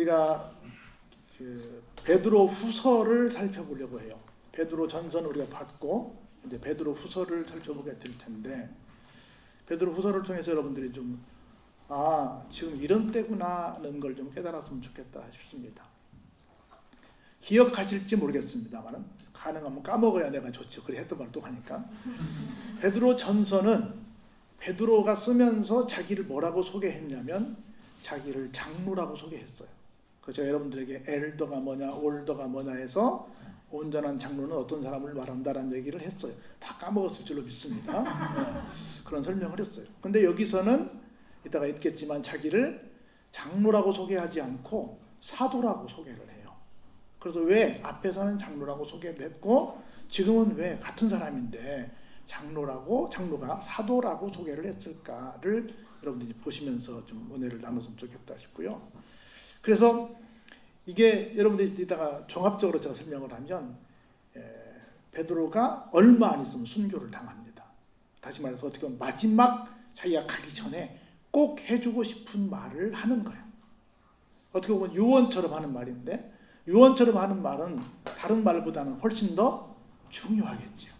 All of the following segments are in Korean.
우리가 그 베드로 후서를 살펴보려고 해요. 베드로 전서는 우리가 봤고 이제 베드로 후서를 살펴보게 될 텐데, 베드로 후서를 통해서 여러분들이 좀 지금 이런 때구나는 걸 좀 깨달았으면 좋겠다 싶습니다. 기억하실지 모르겠습니다만 가능하면 까먹어야 내가 좋죠. 그래 했던 말 또 하니까. 베드로 전서는 베드로가 쓰면서 자기를 뭐라고 소개했냐면 자기를 장로라고 소개했어요. 그래서 여러분들에게 엘더가 뭐냐 올더가 뭐냐 해서 온전한 장로는 어떤 사람을 말한다라는 얘기를 했어요. 다 까먹었을 줄로 믿습니다. 그런 설명을 했어요. 근데 여기서는 이따가 있겠지만 자기를 장로라고 소개하지 않고 사도라고 소개를 해요. 그래서 왜 앞에서는 장로라고 소개를 했고 지금은 왜 같은 사람인데 장로가 사도라고 소개를 했을까를 여러분들이 보시면서 좀 은혜를 나눴으면 좋겠다 싶고요. 그래서 이게 여러분들이 이따가 종합적으로 제가 설명을 하면 베드로가 얼마 안 있으면 순교를 당합니다. 다시 말해서 어떻게 보면 마지막 자기가 가기 전에 꼭 해주고 싶은 말을 하는 거예요. 어떻게 보면 유언처럼 하는 말인데 유언처럼 하는 말은 다른 말보다는 훨씬 더 중요하겠죠.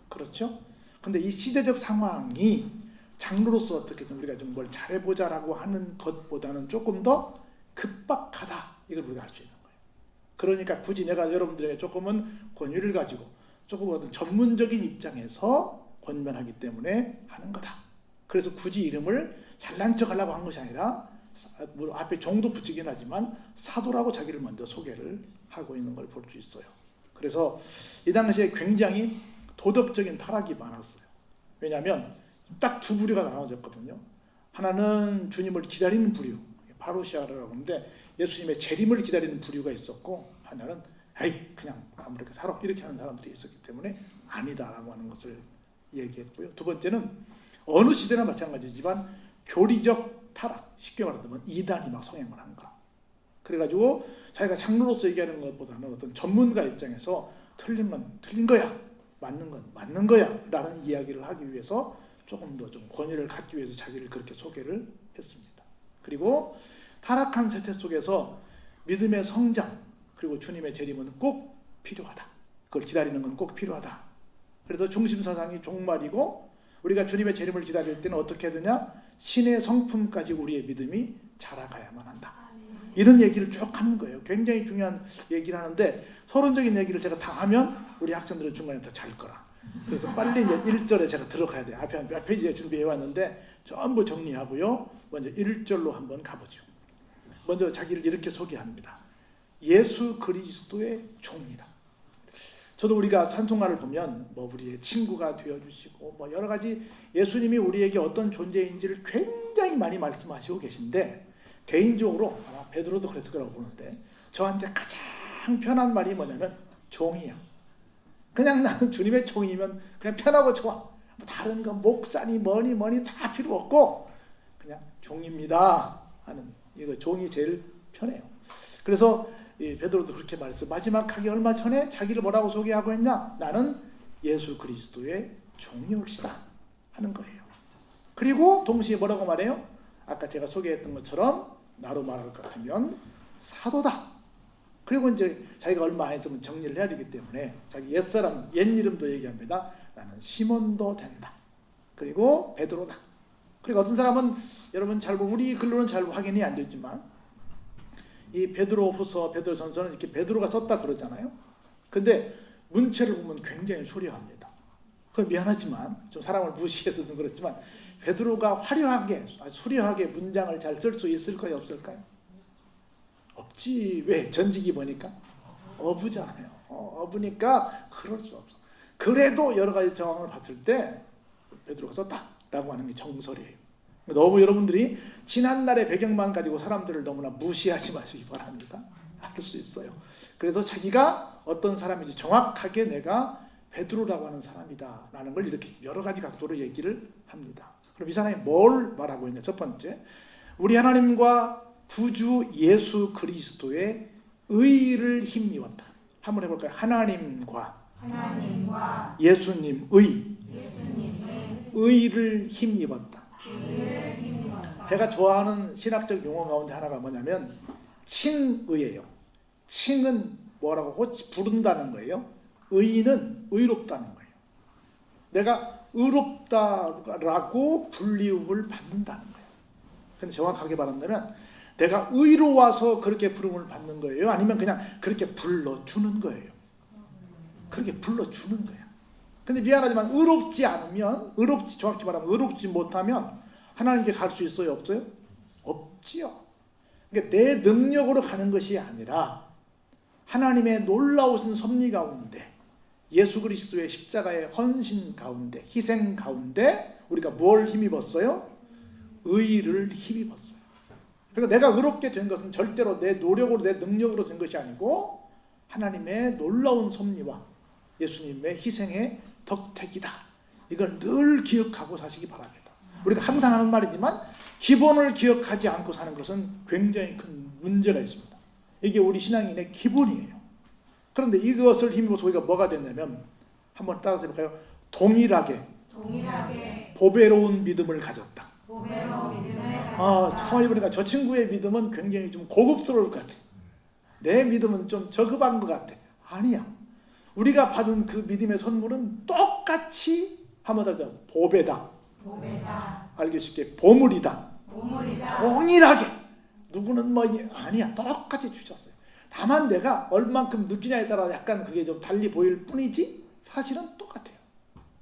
그렇죠? 근데 이 시대적 상황이 장로로서 어떻게든 우리가 좀 뭘 잘해보자라고 하는 것보다는 조금 더 급박하다. 이걸 우리가 알 수 있는 거예요. 그러니까 굳이 내가 여러분들에게 조금은 권위를 가지고 조금 어떤 전문적인 입장에서 권면하기 때문에 하는 거다. 그래서 굳이 이름을 잘난 척 하려고 한 것이 아니라 앞에 종도 붙이긴 하지만 사도라고 자기를 먼저 소개를 하고 있는 걸 볼 수 있어요. 그래서 이 당시에 굉장히 도덕적인 타락이 많았어요. 왜냐하면 딱 두 부류가 나눠졌거든요. 하나는 주님을 기다리는 부류, 파루시아라고 하는데 예수님의 재림을 기다리는 부류가 있었고, 하나는 그냥 아무렇게 살아 이렇게 하는 사람들이 있었기 때문에 아니다라고 하는 것을 얘기했고요. 두 번째는 어느 시대나 마찬가지지만 교리적 타락, 쉽게 말하면 이단이 막 성행을 한 거. 그래가지고 자기가 장로로서 얘기하는 것보다는 어떤 전문가 입장에서 틀린 건 틀린 거야, 맞는 건 맞는 거야 라는 이야기를 하기 위해서 조금 더 좀 권위를 갖기 위해서 자기를 그렇게 소개를 했습니다. 그리고 타락한 세태 속에서 믿음의 성장 그리고 주님의 재림은 꼭 필요하다. 그걸 기다리는 건 꼭 필요하다. 그래서 중심사상이 종말이고 우리가 주님의 재림을 기다릴 때는 어떻게 해야 되냐? 신의 성품까지 우리의 믿음이 자라가야만 한다. 이런 얘기를 쭉 하는 거예요. 굉장히 중요한 얘기를 하는데 서론적인 얘기를 제가 다 하면 우리 학생들은 중간에 더 잘 거라. 그래서 빨리 이제 1절에 제가 들어가야 돼요. 앞에 몇 페이지에 준비해 왔는데 전부 정리하고요. 먼저 1절로 한번 가보죠. 먼저 자기를 이렇게 소개합니다. 예수 그리스도의 종이다. 저도 우리가 찬송가를 보면 우리의 친구가 되어주시고 여러 가지 예수님이 우리에게 어떤 존재인지를 굉장히 많이 말씀하시고 계신데 개인적으로 아마 베드로도 그랬을 거라고 보는데 저한테 가장 편한 말이 뭐냐면 종이야. 그냥 나는 주님의 종이면 그냥 편하고 좋아. 다른 거 목사니 뭐니 다 필요 없고 그냥 종입니다 하는 이거 종이 제일 편해요. 그래서 이 베드로도 그렇게 말했어요. 마지막 하기 얼마 전에 자기를 뭐라고 소개하고 했냐? 나는 예수 그리스도의 종이올시다 하는 거예요. 그리고 동시에 뭐라고 말해요? 아까 제가 소개했던 것처럼 나로 말할 것 같으면 사도다. 그리고 이제 자기가 얼마 안 있으면 정리를 해야 되기 때문에 자기 옛사람, 옛 이름도 얘기합니다. 나는 시몬도 된다. 그리고 베드로다. 그리고 어떤 사람은 여러분 잘 보면 우리 글로는 잘 확인이 안 되지만 이 베드로 후서, 베드로 전서는 이렇게 베드로가 썼다 그러잖아요. 근데 문체를 보면 굉장히 수려합니다. 그건 미안하지만 좀 사람을 무시해서 좀 그렇지만 베드로가 화려하게, 수려하게 문장을 잘 쓸 수 있을까요? 없을까요? 없지. 왜? 전직이 보니까 어부잖아요. 어부니까 그럴 수 없어. 그래도 여러 가지 정황을 봤을 때 베드로가 썼다라고 하는 게 정설이에요. 너무 여러분들이 지난날의 배경만 가지고 사람들을 너무나 무시하지 마시기 바랍니다. 알 수 있어요. 그래서 자기가 어떤 사람인지 정확하게 내가 베드로라고 하는 사람이다 라는 걸 이렇게 여러 가지 각도로 얘기를 합니다. 그럼 이 사람이 뭘 말하고 있냐? 첫 번째, 우리 하나님과 구주 예수 그리스도의 의를 힘입었다. 한번 해볼까요? 하나님과 예수님의 의를 힘입었다. 제가 좋아하는 신학적 용어 가운데 하나가 뭐냐면 칭의예요. 칭은 뭐라고 부른다는 거예요. 의는 의롭다는 거예요. 내가 의롭다라고 불리움을 받는다는 거예요. 근데 정확하게 말한다면 내가 의로워서 그렇게 부름을 받는 거예요? 아니면 그냥 그렇게 불러주는 거예요? 그렇게 불러주는 거예요. 근데 미안하지만 의롭지 않으면, 정확히 말하면 의롭지 못하면 하나님께 갈 수 있어요? 없어요? 없지요. 그러니까 내 능력으로 가는 것이 아니라 하나님의 놀라우신 섭리 가운데, 예수 그리스도의 십자가의 헌신 가운데, 희생 가운데 우리가 뭘 힘입었어요? 의를 힘입었어요. 그러니까 내가 의롭게 된 것은 절대로 내 노력으로, 내 능력으로 된 것이 아니고 하나님의 놀라운 섭리와 예수님의 희생의 덕택이다. 이걸 늘 기억하고 사시기 바랍니다. 우리가 항상 하는 말이지만 기본을 기억하지 않고 사는 것은 굉장히 큰 문제가 있습니다. 이게 우리 신앙인의 기본이에요. 그런데 이것을 힘입어서 우리가 뭐가 됐냐면, 한번 따라서 해볼까요? 동일하게 보배로운 믿음을 가졌다. 가만히 보니까 저 친구의 믿음은 굉장히 좀 고급스러울 것 같아. 내 믿음은 좀 저급한 것 같아. 아니야. 우리가 받은 그 믿음의 선물은 똑같이 한번 더 보배다. 알기 쉽게 보물이다. 동일하게. 누구는 뭐 아니야. 똑같이 주셨어요. 다만 내가 얼만큼 느끼냐에 따라 약간 그게 좀 달리 보일 뿐이지 사실은 똑같아요.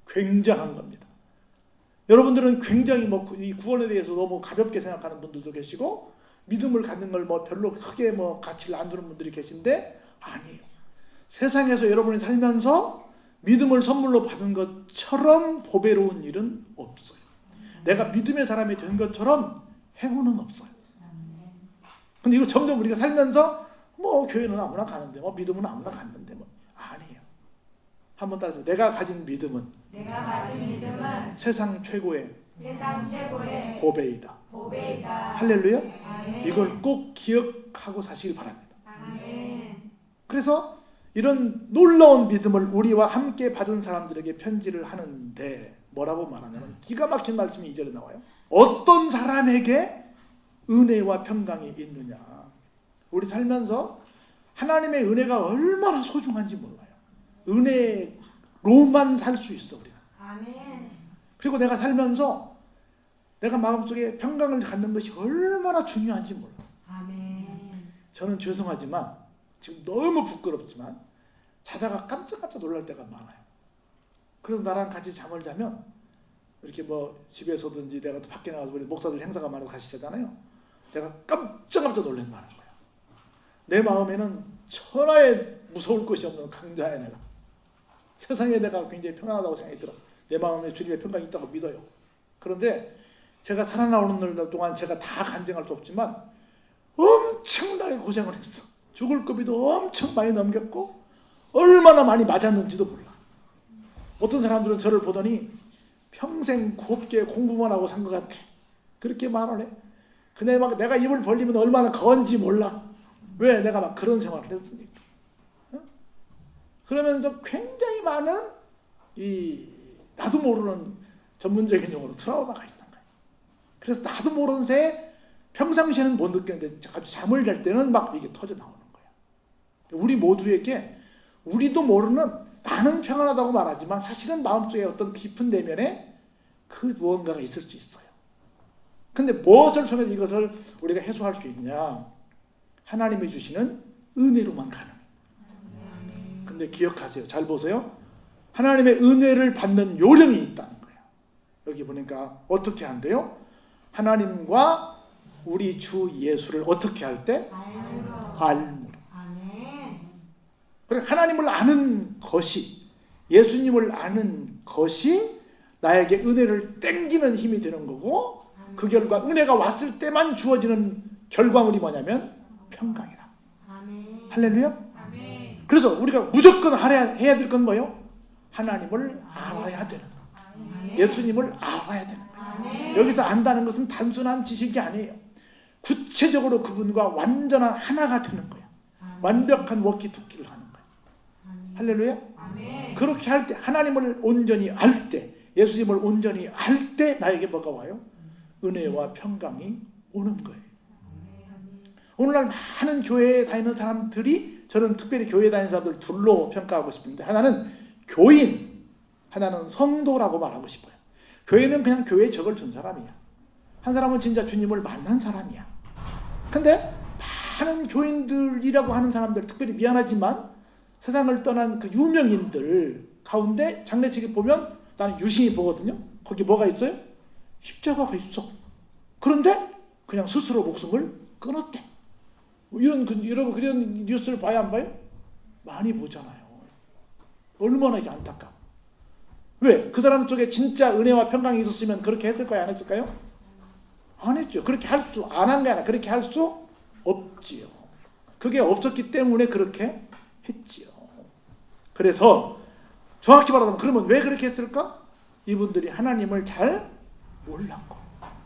굉장한 겁니다. 여러분들은 굉장히 이 구원에 대해서 너무 가볍게 생각하는 분들도 계시고 믿음을 갖는 걸 별로 크게 가치를 안 두는 분들이 계신데 아니에요. 세상에서 여러분이 살면서 믿음을 선물로 받은 것처럼 보배로운 일은 없어요. 내가 믿음의 사람이 된 것처럼 행운은 없어요. 근데 이거 점점 우리가 살면서 교회는 아무나 가는데 믿음은 아무나 갔는데 아니에요. 한번 따라서 내가 가진 믿음은 세상 최고의 보배이다. 할렐루야. 아멘. 이걸 꼭 기억하고 사시길 바랍니다. 아멘. 그래서 이런 놀라운 믿음을 우리와 함께 받은 사람들에게 편지를 하는데 뭐라고 말하냐면 기가 막힌 말씀이 2절에 나와요. 어떤 사람에게 은혜와 평강이 있느냐. 우리 살면서 하나님의 은혜가 얼마나 소중한지 몰라요. 은혜로만 살 수 있어 우리가. 아멘. 그리고 내가 살면서 내가 마음속에 평강을 갖는 것이 얼마나 중요한지 몰라요. 아멘. 저는 죄송하지만 지금 너무 부끄럽지만 자다가 깜짝깜짝 놀랄 때가 많아요. 그래서 나랑 같이 잠을 자면 이렇게 집에서든지 내가 또 밖에 나가서 우리 목사들 행사가 많아서 같이 자잖아요. 내가 깜짝깜짝 놀란다는 거예요. 내 마음에는 천하에 무서울 것이 없는 강자야 내가. 세상에 내가 굉장히 평안하다고 생각이 들어. 내 마음에 주님의 평강이 있다고 믿어요. 그런데 제가 살아나오는 날 동안 제가 다 간증할 수 없지만 엄청나게 고생을 했어. 죽을 고비도 엄청 많이 넘겼고 얼마나 많이 맞았는지도 몰라. 어떤 사람들은 저를 보더니 평생 곱게 공부만 하고 산 것 같아. 그렇게 말을 해. 근데 내가 입을 벌리면 얼마나 건지 몰라. 왜? 내가 그런 생활을 했으니까. 그러면서 굉장히 많은 나도 모르는 전문적인 용어로 트라우마가 있는 거예요. 그래서 나도 모르는 새에 평상시에는 못 느꼈는데 잠을 잘 때는 이게 터져 나오는 거예요. 우리 모두에게 우리도 모르는 나는 평안하다고 말하지만 사실은 마음속에 어떤 깊은 내면에 그 무언가가 있을 수 있어요. 근데 무엇을 통해서 이것을 우리가 해소할 수 있냐? 하나님이 주시는 은혜로만 가능해요. 근데 기억하세요. 잘 보세요. 하나님의 은혜를 받는 요령이 있다는 거예요. 여기 보니까 어떻게 한대요? 하나님과 우리 주 예수를 어떻게 할 때? 알므로. 아멘. 그리고 하나님을 아는 것이, 예수님을 아는 것이 나에게 은혜를 땡기는 힘이 되는 거고, 그 결과 은혜가 왔을 때만 주어지는 결과물이 뭐냐면 평강이라. 아멘. 할렐루야. 아멘. 그래서 우리가 무조건 해야 될 건 뭐예요? 하나님을 알아야 되는 거예요. 아멘. 예수님을 알아야 되는 거예요. 아멘. 여기서 안다는 것은 단순한 지식이 아니에요. 구체적으로 그분과 완전한 하나가 되는 거예요. 완벽한 워키토키를 하는 거예요. 아멘. 할렐루야. 아멘. 그렇게 할 때, 하나님을 온전히 알 때, 예수님을 온전히 알 때 나에게 뭐가 와요? 은혜와 평강이 오는 거예요. 오늘날 많은 교회에 다니는 사람들이, 저는 특별히 교회에 다니는 사람들 둘로 평가하고 싶은데, 하나는 교인, 하나는 성도라고 말하고 싶어요. 교회는 그냥 교회에 적을 준 사람이야. 한 사람은 진짜 주님을 만난 사람이야. 근데 많은 교인들이라고 하는 사람들, 특별히 미안하지만 세상을 떠난 그 유명인들 가운데 장례식에 보면 나는 유심히 보거든요. 거기 뭐가 있어요? 십자가가 있어. 그런데 그냥 스스로 목숨을 끊었대. 여러분 그런 뉴스를 봐야 안 봐요? 많이 보잖아요. 얼마나 이게 안타까워. 왜? 그 사람 속에 진짜 은혜와 평강이 있었으면 그렇게 했을까요? 안 했을까요? 안 했죠. 그렇게 할 수, 안 한 게 아니라 그렇게 할 수 없지요. 그게 없었기 때문에 그렇게 했지요. 그래서 정확히 말하자면 그러면 왜 그렇게 했을까? 이분들이 하나님을 잘 몰랐고,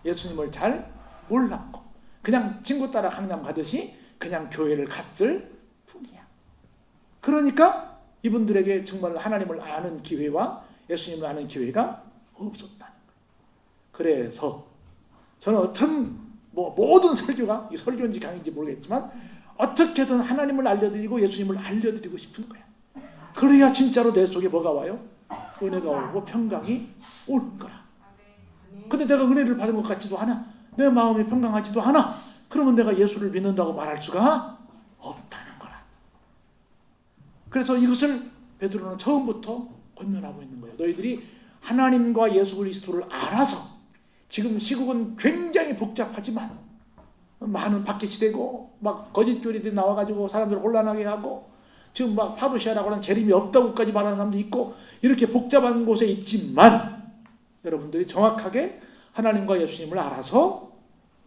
예수님을 잘 몰랐고, 그냥 친구 따라 강남 가듯이 그냥 교회를 갔을 뿐이야. 그러니까 이분들에게 정말 하나님을 아는 기회와 예수님을 아는 기회가 없었다는 거예요. 그래서 저는 어떤 모든 설교가, 이 설교인지 강의인지 모르겠지만 어떻게든 하나님을 알려드리고 예수님을 알려드리고 싶은 거야. 그래야 진짜로 내 속에 뭐가 와요? 은혜가 오고 평강이 올 거라. 근데 내가 은혜를 받은 것 같지도 않아. 내 마음이 평강하지도 않아. 그러면 내가 예수를 믿는다고 말할 수가 없다는 거라. 그래서 이것을 베드로는 처음부터 권면하고 있는 거예요. 너희들이 하나님과 예수 그리스도를 알아서, 지금 시국은 굉장히 복잡하지만 많은 박해치 되고 막 거짓교리들이 나와가지고 사람들을 혼란하게 하고, 지금 막 파루시아라고 하는 재림이 없다고까지 말하는 사람도 있고, 이렇게 복잡한 곳에 있지만 여러분들이 정확하게 하나님과 예수님을 알아서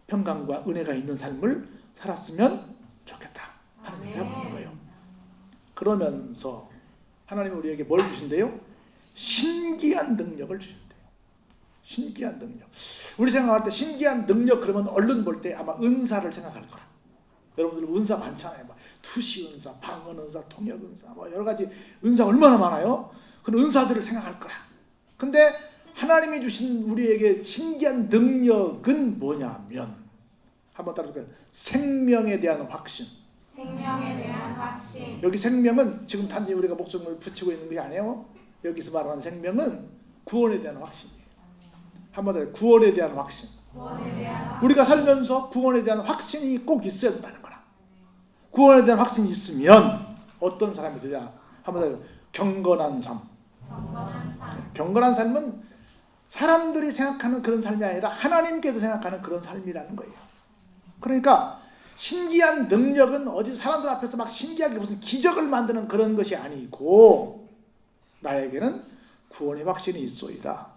평강과 은혜가 있는 삶을 살았으면 좋겠다 하는 얘기가 있는 거예요. 그러면서 하나님은 우리에게 뭘 주신대요? 신기한 능력을 주신대요. 신기한 능력. 우리 생각할 때 신기한 능력 그러면 얼른 볼 때 아마 은사를 생각할 거라. 여러분들 은사 많잖아요. 막 투시 은사, 방언 은사, 통역 은사, 뭐 여러 가지 은사 얼마나 많아요. 그런 은사들을 생각할 거라. 근데 하나님이 주신 우리에게 신기한 능력은 뭐냐면, 한번 따라해볼까요? 생명에 대한 확신. 생명에 대한 확신. 여기 생명은 지금 단지 우리가 목숨을 붙이고 있는 게 아니에요. 여기서 말하는 생명은 구원에 대한 확신이에요. 한번 더, 구원에 대한 확신. 구원에 대한 확신. 우리가 살면서 구원에 대한 확신이 꼭 있어야 된다는 거라. 구원에 대한 확신이 있으면 어떤 사람이 되냐? 한번 더, 경건한 삶. 경건한 삶. 경건한 삶은 사람들이 생각하는 그런 삶이 아니라 하나님께서 생각하는 그런 삶이라는 거예요. 그러니까 신기한 능력은 어디 사람들 앞에서 막 신기하게 무슨 기적을 만드는 그런 것이 아니고, 나에게는 구원의 확신이 있소이다.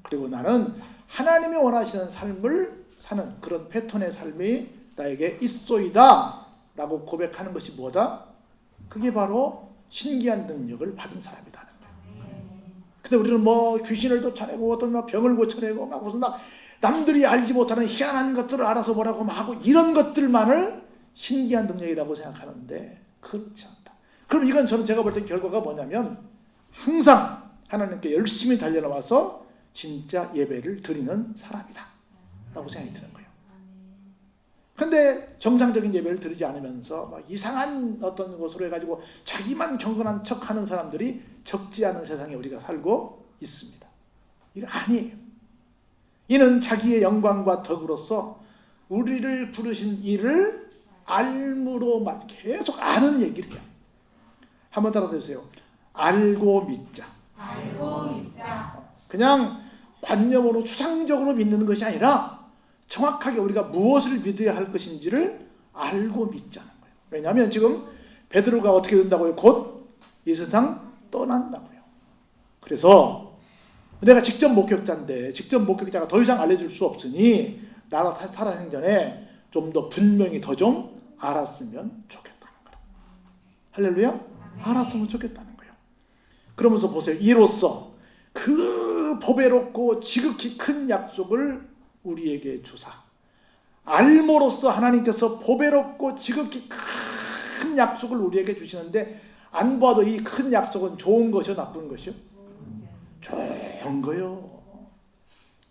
그리고 나는 하나님이 원하시는 삶을 사는 그런 패턴의 삶이 나에게 있소이다 라고 고백하는 것이 뭐다? 그게 바로 신기한 능력을 받은 사람이다. 근데 우리는 뭐 귀신을 쫓아내고 어떤 막 병을 고쳐내고 막 무슨 막 남들이 알지 못하는 희한한 것들을 알아서 뭐라고 막 하고, 이런 것들만을 신기한 능력이라고 생각하는데 그렇지 않다. 그럼 이건 제가 볼 때 결과가 뭐냐면 항상 하나님께 열심히 달려나와서 진짜 예배를 드리는 사람이다 라고 생각이 드는 거예요. 근데 정상적인 예배를 드리지 않으면서 막 이상한 어떤 것으로 해가지고 자기만 경건한 척하는 사람들이 적지 않은 세상에 우리가 살고 있습니다. 이거 아니에요. 이는 자기의 영광과 덕으로서 우리를 부르신 이를 알므로만, 계속 아는 얘기를 해요. 한번 따라해주세요. 알고 믿자. 알고 믿자. 그냥 관념으로 추상적으로 믿는 것이 아니라 정확하게 우리가 무엇을 믿어야 할 것인지를 알고 믿자는 거예요. 왜냐하면 지금 베드로가 어떻게 된다고요? 곧 이 세상 떠난다고요. 그래서 내가 직접 목격자인데 직접 목격자가 더 이상 알려줄 수 없으니 나라 살아생전에 좀 더 분명히 더 좀 알았으면 좋겠다는 거예요. 할렐루야? 알았으면 좋겠다는 거예요. 그러면서 보세요. 이로써 그 보배롭고 지극히 큰 약속을 우리에게 주사, 알므로써 하나님께서 보배롭고 지극히 큰 약속을 우리에게 주시는데, 안 봐도 이 큰 약속은 좋은 것이요 나쁜 것이요? 좋은 거요.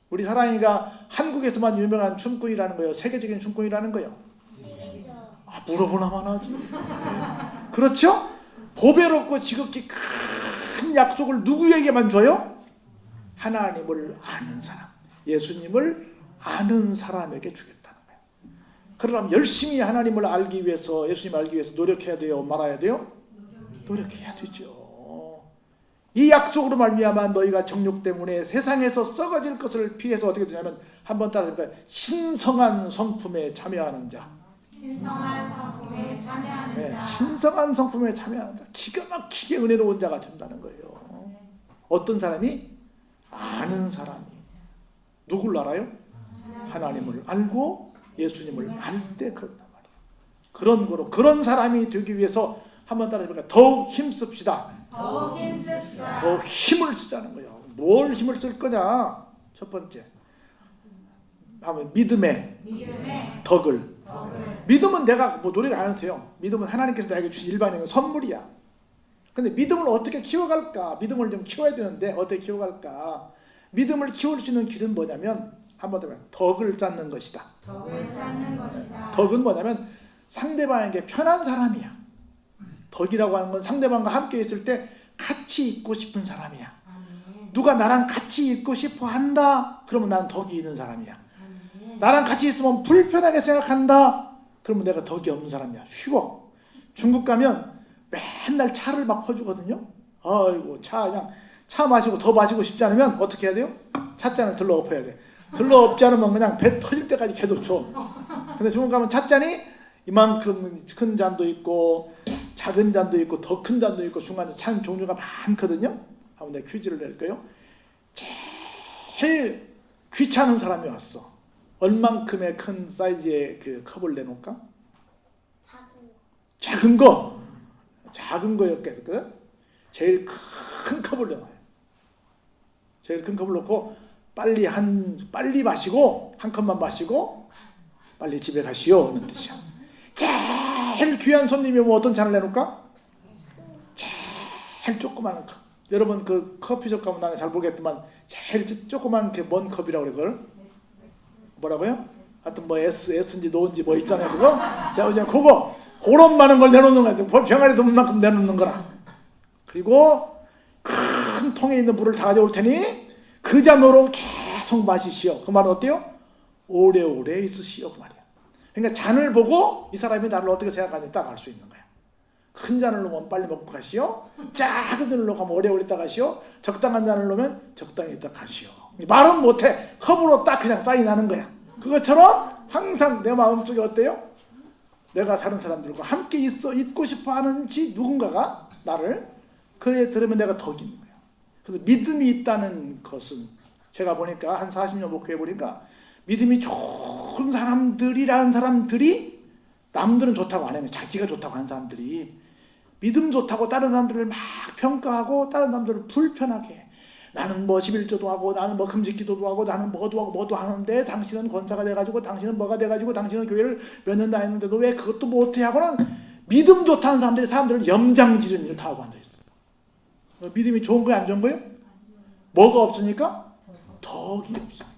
우리 사랑이가 한국에서만 유명한 춤꾼이라는 거예요? 세계적인 춤꾼이라는 거예요? 물어보나만 하지. 그렇죠? 보배롭고 지극히 큰 약속을 누구에게만 줘요? 하나님을 아는 사람, 예수님을 아는 사람에게 주겠다는 거예요. 그러려면 열심히 하나님을 알기 위해서, 예수님을 알기 위해서 노력해야 돼요? 말아야 돼요? 노력해야 되죠. 이 약속으로 말미암아 너희가 정욕 때문에 세상에서 썩어질 것을 피해서 어떻게 되냐면, 한번 따라서 신성한 성품에 참여하는 자. 신성한 성품에 참여하는 네, 자. 신성한 성품에 참여하는 자. 기가 막히게 은혜로운 자가 된다는 거예요. 어떤 사람이? 아는 사람이. 누굴 알아요? 하나님을 알고 예수님을 알 때 그런단 말이에요. 그런 거로, 그런 사람이 되기 위해서 한번 따라해볼까요? 더욱 힘씁시다. 더욱 힘씁시다. 더욱 힘을 쓰자는 거예요. 뭘 힘을 쓸 거냐? 첫 번째, 하면 믿음의 덕을. 믿음은 내가 뭐 노력 안 해도 돼요. 믿음은 하나님께서 나에게 주신 일반적인 선물이야. 근데 믿음을 어떻게 키워갈까? 믿음을 좀 키워야 되는데 어떻게 키워갈까? 믿음을 키울 수 있는 길은 뭐냐면, 한번 더 말하면 덕을 쌓는 것이다. 덕을 쌓는 것이다. 덕은 뭐냐면 상대방에게 편한 사람이야. 덕이라고 하는 건 상대방과 함께 있을 때 같이 있고 싶은 사람이야. 아멘. 누가 나랑 같이 있고 싶어 한다? 그러면 난 덕이 있는 사람이야. 아멘. 나랑 같이 있으면 불편하게 생각한다? 그러면 내가 덕이 없는 사람이야. 쉬워. 중국 가면 맨날 차를 막 퍼주거든요. 아이고, 그냥 차 마시고 더 마시고 싶지 않으면 어떻게 해야 돼요? 찻잔을 들러 엎어야 돼. 들러 엎지 않으면 그냥 배 터질 때까지 계속 줘. 근데 중국 가면 찻잔이 이만큼 큰 잔도 있고 작은 잔도 있고 더 큰 잔도 있고 중간에 잔 종류가 많거든요. 한번 내가 퀴즈를 낼까요? 제일 귀찮은 사람이 왔어. 얼만큼의 큰 사이즈의 그 컵을 내놓을까? 작은 거. 작은 거였거든. 제일 큰 컵을 내놔요. 제일 큰 컵을 놓고 빨리 마시고 한 컵만 마시고 빨리 집에 가시오 는 뜻이야. 제일 귀한 손님이 오면 어떤 잔을 내놓을까? 제일 조그마한 컵. 여러분 그 커피숍 가면 나는 잘 모르겠지만 제일 조그만 그 먼 컵이라고 그래. 그걸 뭐라고요? 하여튼 뭐 S인지 노인지 뭐 있잖아요. 그거? 자, 이제 그런 많은 걸 내놓는 거야. 병아리 돈만큼 내놓는 거라. 그리고 큰 통에 있는 물을 다 가져올 테니 그 잔으로 계속 마시시오. 그 말은 어때요? 오래오래 있으시오. 그 말이야. 그러니까 잔을 보고 이 사람이 나를 어떻게 생각하는지 딱 알 수 있는 거야. 큰 잔을 놓으면 빨리 먹고 가시오. 작은 잔을 놓으면 오래오래 있다 가시오. 적당한 잔을 놓으면 적당히 있다 가시오. 말은 못해. 컵으로 딱 그냥 사인하는 거야. 그것처럼 항상 내 마음속에 어때요? 내가 다른 사람들과 함께 있고 싶어 하는지 누군가가 나를, 그에 들으면 내가 덕이 있는 거야. 그래서 믿음이 있다는 것은 제가 보니까 한 40년 목회해 보니까 믿음이 좋은 사람들이라는 사람들이, 남들은 좋다고 안 해요. 자기가 좋다고 하는 사람들이 믿음 좋다고 다른 사람들을 막 평가하고 다른 사람들을 불편하게 해. 나는 뭐 11조도 하고 나는 뭐 금식기도도 하고 나는 뭐도 하고 뭐도 하는데 당신은 권사가 돼가지고 당신은 뭐가 돼가지고 당신은 교회를 몇 년 다녔는데도 왜 그것도 못해 하고는 믿음 좋다는 사람들이 사람들을 염장지른 일을 다 하고 앉아있어. 믿음이 좋은 거야 안 좋은 거예요? 뭐가 없으니까? 덕이 없으니까.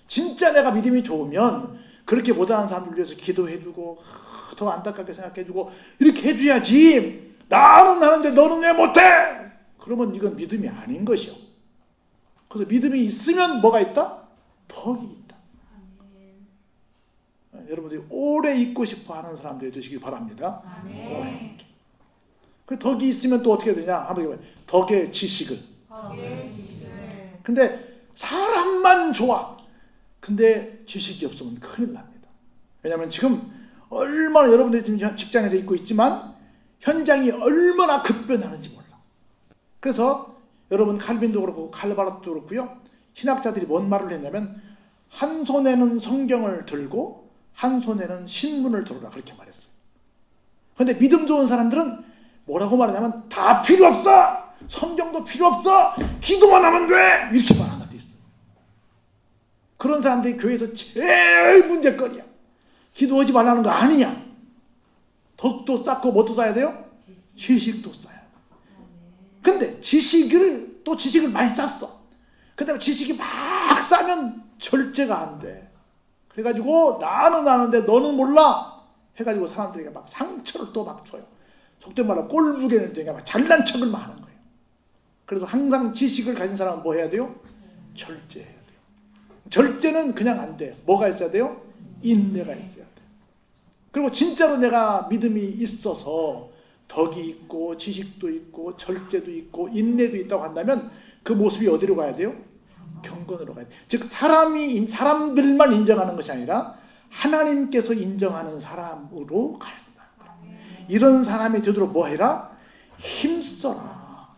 진짜 내가 믿음이 좋으면 그렇게 못하는 사람들 위해서 기도해주고 더 안타깝게 생각해주고 이렇게 해줘야지. 나는 하는데 너는 왜 못해? 그러면 이건 믿음이 아닌 것이요. 그래서 믿음이 있으면 뭐가 있다? 덕이 있다. 여러분들이 오래 있고 싶어 하는 사람들이 되시길 바랍니다. 아멘. 그 덕이 있으면 또 어떻게 되냐? 한번 해봐요. 덕의 지식을. 덕의 지식을. 근데 사람만 좋아. 근데 지식이 없으면 큰일 납니다. 왜냐하면 지금 얼마나 여러분들이 지금 직장에서 있고 있지만 현장이 얼마나 급변하는지 몰라. 그래서 여러분 칼빈도 그렇고 칼바르트도 그렇고요. 신학자들이 뭔 말을 했냐면 한 손에는 성경을 들고 한 손에는 신문을 들어라 그렇게 말했어요. 그런데 믿음 좋은 사람들은 뭐라고 말하냐면 다 필요 없어. 성경도 필요 없어. 기도만 하면 돼. 이렇게 말하는 것도 있어요. 그런 사람들이 교회에서 제일 문제거리야. 기도하지 말라는 거 아니냐. 덕도 쌓고 뭐도 쌓아야 돼요? 지식도 쌓아야 돼요. 근데 지식을 많이 쌓았어. 그 다음에 지식이 막 쌓으면 절제가 안 돼. 그래가지고 나는 아는데 너는 몰라 해가지고 사람들에게 막 상처를 또 막 줘요. 속된 말로 꼴부게는 되니까 막 잘난 척을 막 하는 거예요. 그래서 항상 지식을 가진 사람은 뭐 해야 돼요? 절제해야 돼요. 절제는 그냥 안 돼요. 뭐가 있어야 돼요? 인내가 있어야 돼요. 그리고 진짜로 내가 믿음이 있어서 덕이 있고 지식도 있고 절제도 있고 인내도 있다고 한다면 그 모습이 어디로 가야 돼요? 경건으로 가야 돼요. 즉 사람들만 인정하는 것이 아니라 하나님께서 인정하는 사람으로 가야 된다. 이런 사람이 되도록 뭐 해라? 힘써라.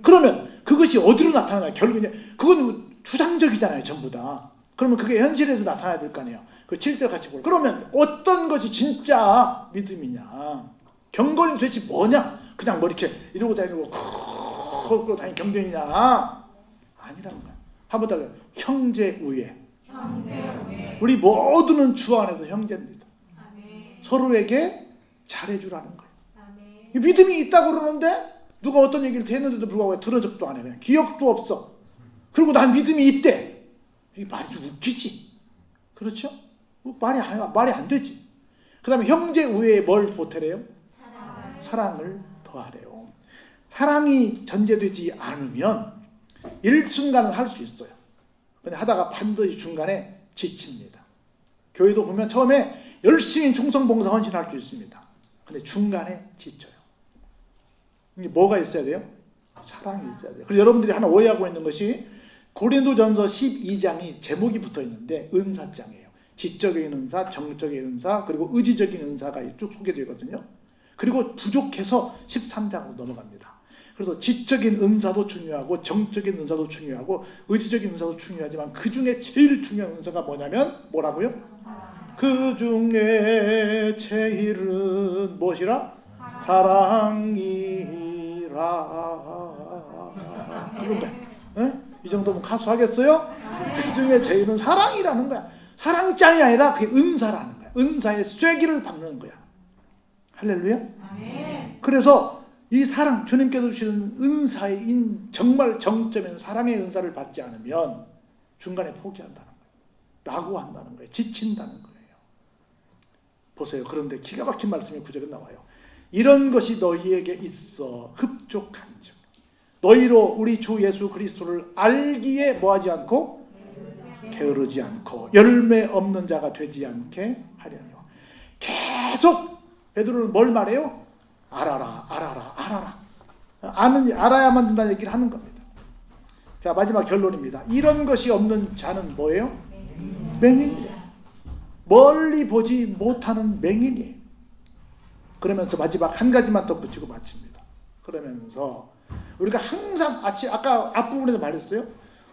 그러면 그것이 어디로 나타나냐? 결국에 그건 추상적이잖아요. 전부 다. 그러면 그게 현실에서 나타나야 될 거 아니에요. 그 7절 같이 보고 그러면 어떤 것이 진짜 믿음이냐? 경건이 도대체 뭐냐? 그냥 뭐 이렇게 이러고 다니고 그러고 다니는 경전이냐? 아니라는 거야. 한번 더 형제우애. 우리 모두는 주 안에서 형제입니다. 서로에게 잘해주라는 거예요. 믿음이 있다고 그러는데 누가 어떤 얘기를 했는데도 불구하고 들은 적도 안 해. 그냥 기억도 없어. 그리고 난 믿음이 있대. 이게 말이 좀 웃기지. 그렇죠? 말이 안 되지. 그 다음에 형제우애에 뭘 보태래요? 사랑을 더하래요. 사랑이 전제되지 않으면 일순간은 할 수 있어요. 근데 하다가 반드시 중간에 지칩니다. 교회도 보면 처음에 열심히 충성봉사 헌신할 수 있습니다. 근데 중간에 지쳐요. 이게 뭐가 있어야 돼요? 사랑이 있어야 돼요. 그래서 여러분들이 하나 오해하고 있는 것이 고린도전서 12장이 제목이 붙어 있는데 은사장이에요. 지적인 은사, 정적인 은사, 그리고 의지적인 은사가 쭉 소개되거든요. 그리고 부족해서 13장으로 넘어갑니다. 그래서 지적인 은사도 중요하고 정적인 은사도 중요하고 의지적인 은사도 중요하지만 그 중에 제일 중요한 은사가 뭐냐면 뭐라고요? 그 중에 제일은 무엇이라? 사랑이라. 그런데 이 정도면 가수하겠어요? 그 중에 제일은 사랑이라는 거야. 사랑장이 아니라 그게 은사라는 거야. 은사의 쐐기를 밟는 거야. 할렐루야. 아멘. 그래서 이 사랑, 주님께서 주시는 은사의 정말 정점인 사랑의 은사를 받지 않으면 중간에 포기한다는 거예요. 낙오한다는 거예요. 지친다는 거예요. 보세요. 그런데 기가 막힌 말씀이 9절에 나와요. 이런 것이 너희에게 있어 흡족한즉 너희로 우리 주 예수 그리스도를 알기에 뭐하지 않고 게으르지 않고 열매 없는 자가 되지 않게 하려니와. 계속 베드로는 뭘 말해요? 알아라. 알아야만 된다는 얘기를 하는 겁니다. 자, 마지막 결론입니다. 이런 것이 없는 자는 뭐예요? 맹인이에요. 멀리 보지 못하는 맹인이에요. 그러면서 마지막 한 가지만 덧붙이고 마칩니다. 그러면서 우리가 항상 아까 앞부분에서 말했어요.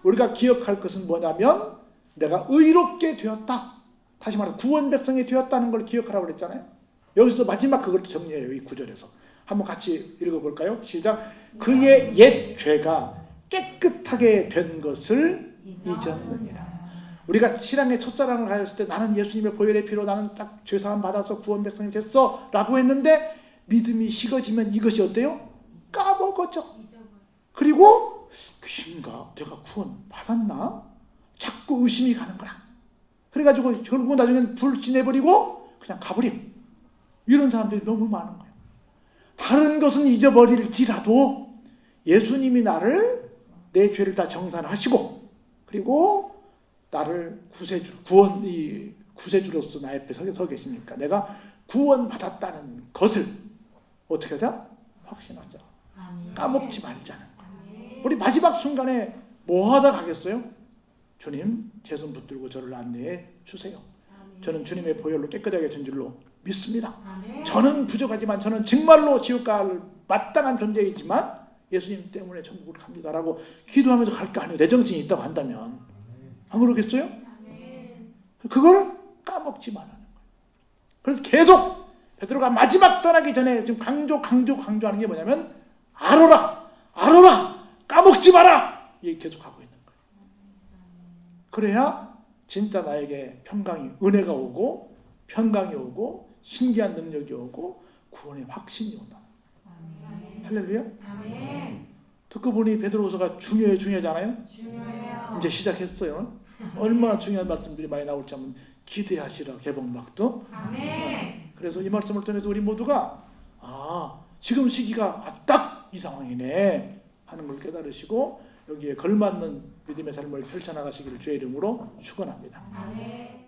우리가 기억할 것은 뭐냐면 내가 의롭게 되었다. 다시 말해서 구원 백성이 되었다는 걸 기억하라고 그랬잖아요. 여기서 마지막 그걸 정리해요. 이 구절에서. 한번 같이 읽어볼까요? 시작. 그의 옛 죄가 깨끗하게 된 것을 잊었느니라. 우리가 신앙의 첫사랑을 가졌을 때 나는 예수님의 보혈의 피로 나는 딱 죄사함 받아서 구원 백성이 됐어 라고 했는데 믿음이 식어지면 이것이 어때요? 까먹었죠. 그리고 귀신가? 내가 구원 받았나? 자꾸 의심이 가는 거야. 그래가지고 결국 나중엔 불지내버리고 그냥 가버림. 이런 사람들이 너무 많은 거예요. 다른 것은 잊어버릴지라도 예수님이 나를 내 죄를 다 정산하시고 그리고 나를 구세주로서 나 옆에 서 계시니까 내가 구원받았다는 것을 어떻게 하자? 확신하자. 까먹지 말자는 거예요. 우리 마지막 순간에 뭐 하다 가겠어요? 주님, 제 손 붙들고 저를 안내해 주세요. 저는 주님의 보혈로 깨끗하게 된 줄로 믿습니다. 저는 부족하지만 저는 정말로 지옥 갈 마땅한 존재이지만 예수님 때문에 천국을 갑니다라고 기도하면서 갈 거 아니에요. 내 정신이 있다고 한다면. 안 그러겠어요? 그걸 까먹지 말라는 거예요. 그래서 계속 베드로가 마지막 떠나기 전에 지금 강조하는 게 뭐냐면 알아라, 까먹지 마라. 이게 계속 하고 있는 거예요. 그래야 진짜 나에게 은혜가 오고 평강이 오고 신기한 능력이 오고 구원의 확신이 온다. 할렐루야. 듣고 보니 베드로후서가 중요하잖아요. 중요해요. 이제 시작했어요. 얼마나 중요한 말씀들이 많이 나올지 한번 기대하시라. 개봉막도. 아멘. 그래서 그래서 이 말씀을 통해서 우리 모두가 지금 시기가 딱 이 상황이네 하는 걸 깨달으시고 여기에 걸맞는 믿음의 삶을 펼쳐나가시기를 주의 이름으로 축원합니다. 아멘.